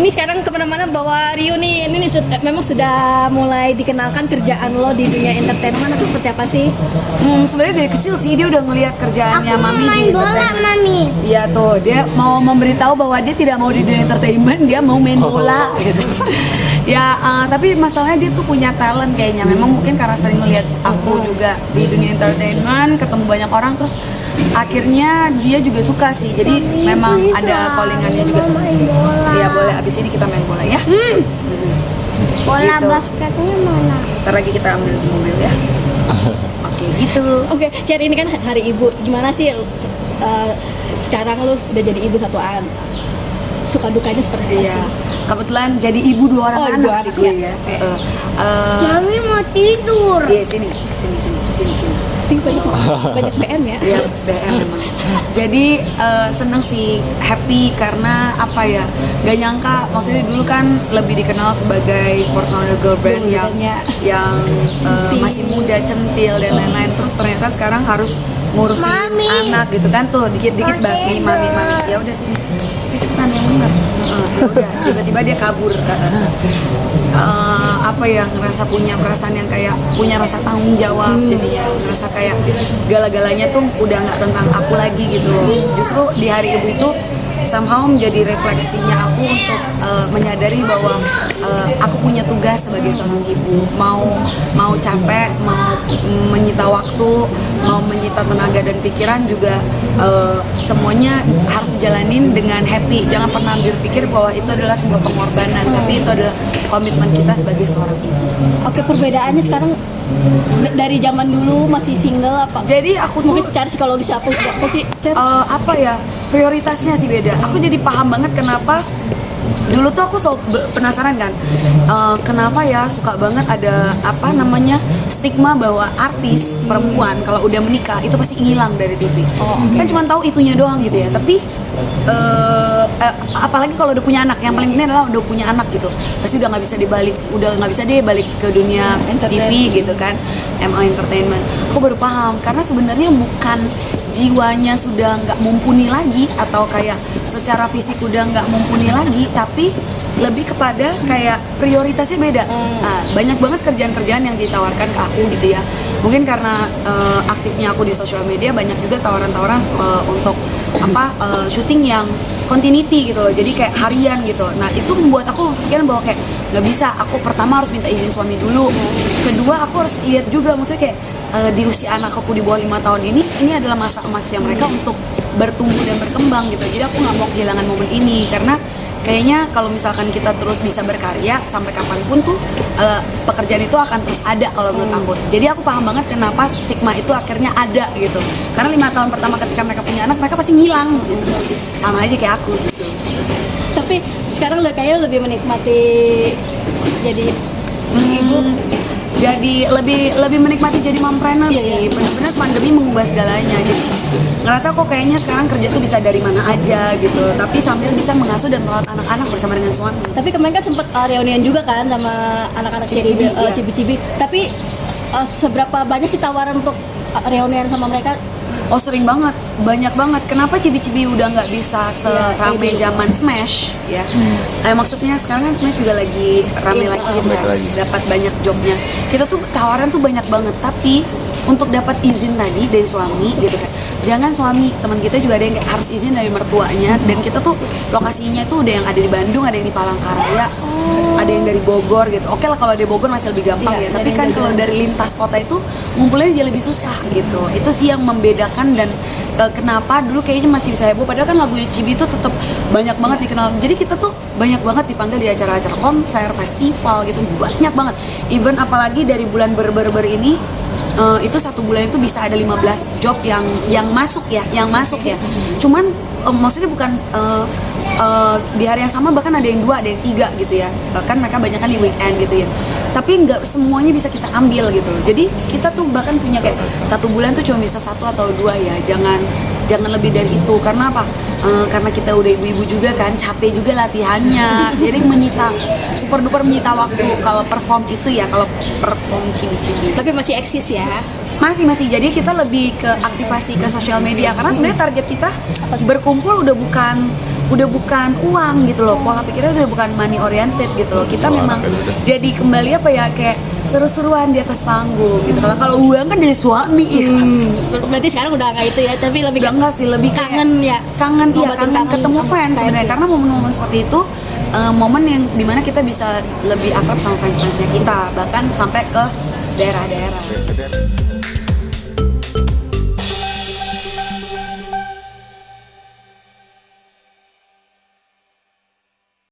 Ini sekarang kemana-mana bawa Rio nih, ini memang sudah mulai dikenalkan kerjaan lo di dunia entertainment atau seperti apa sih? Sebenarnya dari kecil sih dia udah ngelihat kerjaannya Aku Mami main di bola, entertainment. Mami. Iya tuh, dia mau memberitahu bahwa dia tidak mau di dunia entertainment, dia mau main bola gitu. Ya, tapi masalahnya dia tuh punya talent kayaknya. Memang mungkin karena sering ngelihat aku juga di dunia entertainment, ketemu banyak orang terus akhirnya dia juga suka sih. Jadi memang ada callingannya juga. Main bola. Iya boleh, abis ini kita main bola ya. Bola Gitu. basketnya mana? Ntar lagi kita ambil di mobil ya. Oke gitu. Oke, Cher, ini kan hari ibu. Gimana sih sekarang lo udah jadi ibu satuan? Suka dukanya seperti apa Iya, sih? kebetulan jadi ibu dua orang Oh, anak dua sih anak, gue ya. ya. Mami mau tidur. Iya sini. Banyak BM ya? Iya BM memang. Jadi seneng sih, happy karena apa ya? Gak nyangka, maksudnya dulu kan lebih dikenal sebagai personal girl brand yang masih muda, centil dan lain-lain. Terus ternyata sekarang harus ngurusin Mami. anak gitu kan tuh, dikit-dikit bagi mami. Ya udah sini. Cepetan yang bener. Udah, tiba-tiba dia kabur. Apa ya, ngerasa punya perasaan yang kayak punya rasa tanggung jawab, jadinya ngerasa kayak segala-galanya tuh udah nggak tentang aku lagi gitu loh. Justru di hari ibu itu somehow menjadi refleksinya aku untuk menyadari bahwa aku punya tugas sebagai seorang ibu, mau capek, mau menyita waktu, mau menyita tenaga dan pikiran juga semuanya harus dijalanin dengan happy. Jangan pernah berpikir bahwa itu adalah sebuah pengorbanan, tapi itu adalah komitmen kita sebagai seorang ibu. Oke, perbedaannya sekarang dari zaman dulu masih single apa? Jadi aku Mungkin tuh secara psikologis apa sih, Cher? apa ya, prioritasnya sih beda. Aku jadi paham banget kenapa dulu tuh aku selalu penasaran kan, kenapa ya suka banget ada apa namanya stigma bahwa artis perempuan kalau udah menikah itu pasti ngilang dari TV. Kan cuma tahu itunya doang gitu ya, tapi apalagi kalau udah punya anak, yang paling penting adalah udah punya anak gitu, pasti udah nggak bisa deh balik ke dunia TV gitu kan, MA Entertainment. Aku baru paham karena sebenarnya bukan jiwanya sudah nggak mumpuni lagi atau kayak secara fisik udah nggak mumpuni lagi, tapi lebih kepada kayak prioritasnya beda. Nah, banyak banget kerjaan-kerjaan yang ditawarkan ke aku gitu ya. Mungkin karena aktifnya aku di sosial media, banyak juga tawaran-tawaran untuk syuting yang continuity gitu loh, jadi kayak harian gitu. Nah itu membuat aku pikiran bahwa kayak nggak bisa, aku pertama harus minta izin suami dulu, kedua aku harus lihat juga, maksudnya kayak di usia anak aku di bawah 5 tahun ini adalah masa emasnya mereka untuk bertumbuh dan berkembang gitu. Jadi aku nggak mau kehilangan momen ini, karena kayaknya kalau misalkan kita terus bisa berkarya sampai kapanpun tuh pekerjaan itu akan terus ada kalau menurut aku. Jadi aku paham banget kenapa stigma itu akhirnya ada gitu, karena 5 tahun pertama ketika mereka punya anak, mereka pasti ngilang gitu. Sama aja kayak aku gitu. Tapi sekarang kayaknya lebih menikmati jadi ibu. Jadi lebih menikmati jadi mompreneur sih. Benar-benar pandemi mengubah segalanya. Jadi ngerasa kok kayaknya sekarang kerja tuh bisa dari mana aja gitu, tapi sambil bisa mengasuh dan merawat anak-anak bersama dengan suami. Tapi kemarin kan sempat reunian juga kan sama anak-anak Cibi-Cibi. Tapi seberapa banyak sih tawaran untuk reunian sama mereka? Oh sering banget, banyak banget. Kenapa Cibi-Cibi udah nggak bisa serame zaman Smash ya? Maksudnya sekarang kan Smash juga lagi rame lagi gitu kan, dapat banyak jobnya. Kita tuh tawaran tuh banyak banget, tapi untuk dapat izin tadi dari suami gitu kan, jangan suami, teman kita juga ada yang harus izin dari mertuanya. Dan kita tuh lokasinya tuh udah yang ada di Bandung, ada yang di Palangkaraya, ada yang dari Bogor gitu. Oke lah kalau di Bogor masih lebih gampang ya, tapi kan kalau dari lintas kota itu ngumpulnya jadi lebih susah gitu. Itu sih yang membedakan, dan kenapa dulu kayaknya masih bisa heboh, padahal kan lagu Cibi itu tetap banyak banget dikenal. Jadi kita tuh banyak banget dipanggil di acara-acara konser, festival gitu, banyak banget. Even apalagi dari bulan Ber ini, itu satu bulan itu bisa ada 15 job yang masuk ya. Cuman maksudnya bukan di hari yang sama, bahkan ada yang 2, ada yang 3 gitu ya. Bahkan mereka banyak kan di weekend gitu ya. Tapi nggak semuanya bisa kita ambil gitu. Jadi kita tuh bahkan punya kayak satu bulan tuh cuma bisa 1 atau 2 ya. jangan lebih dari itu. Karena apa? Karena kita udah ibu-ibu juga kan, capek juga latihannya, jadi super duper menyita waktu kalau perform itu ya, kalau perform cibi-cibi. Tapi masih eksis ya. Masih jadi kita lebih ke aktivasi ke sosial media, karena sebenarnya target kita berkumpul udah bukan uang gitu loh, pola pikirnya udah bukan money oriented gitu loh. Kita memang jadi kembali apa ya, kayak seru-seruan di atas panggung gitu. Kalau uang kan dari suami ya. Berarti sekarang udah nggak itu ya, tapi lebih Udah enggak sih, lebih kayak kangen ya. kangen Ngobatin kangen ketemu sama fans sebenarnya, ya. karena momen-momen seperti itu momen yang dimana kita bisa lebih akrab sama fans-fansnya kita, bahkan sampai ke daerah-daerah.